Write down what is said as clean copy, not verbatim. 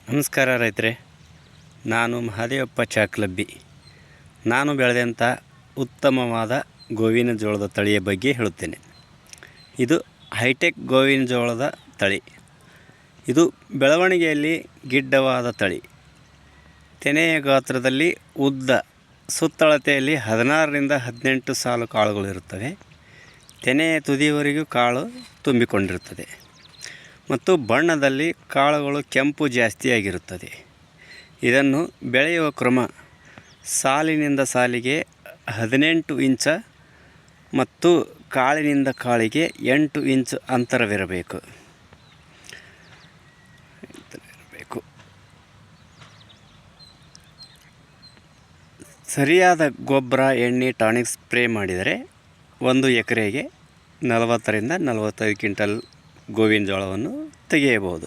ನಮಸ್ಕಾರ ರೈತರೇ, ನಾನು ಮಹಾದೇವಪ್ಪ ಚಾಕ್ಲಬ್ಬಿ. ನಾನು ಬೆಳೆದಂಥ ಉತ್ತಮವಾದ ಗೋವಿನ ಜೋಳದ ತಳಿಯ ಬಗ್ಗೆ ಹೇಳುತ್ತೇನೆ. ಇದು ಹೈಟೆಕ್ ಗೋವಿನ ಜೋಳದ ತಳಿ. ಇದು ಬೆಳವಣಿಗೆಯಲ್ಲಿ ಗಿಡ್ಡವಾದ ತಳಿ. ತೆನೆಯ ಗಾತ್ರದಲ್ಲಿ ಉದ್ದ, ಸುತ್ತಳತೆಯಲ್ಲಿ 16ರಿಂದ 18 ಸಾಲು ಕಾಳುಗಳಿರುತ್ತವೆ. ತೆನೆಯ ತುದಿಯವರೆಗೂ ಕಾಳು ತುಂಬಿಕೊಂಡಿರುತ್ತದೆ ಮತ್ತು ಬಣ್ಣದಲ್ಲಿ ಕಾಳುಗಳು ಕೆಂಪು ಜಾಸ್ತಿಯಾಗಿರುತ್ತದೆ. ಇದನ್ನು ಬೆಳೆಯುವ ಕ್ರಮ ಸಾಲಿನಿಂದ ಸಾಲಿಗೆ 18 ಇಂಚ ಮತ್ತು ಕಾಳಿನಿಂದ ಕಾಳಿಗೆ 8 ಇಂಚು ಅಂತರವಿರಬೇಕು. ಸರಿಯಾದ ಗೊಬ್ಬರ, ಎಣ್ಣೆ, ಟಾನಿಕ್ ಸ್ಪ್ರೇ ಮಾಡಿದರೆ 1 ಎಕರೆಗೆ 40ರಿಂದ 45 ಕ್ವಿಂಟಲ್ ಗೋವಿನ ಜೋಳವನ್ನು ತೆಗೆಯಬಹುದು.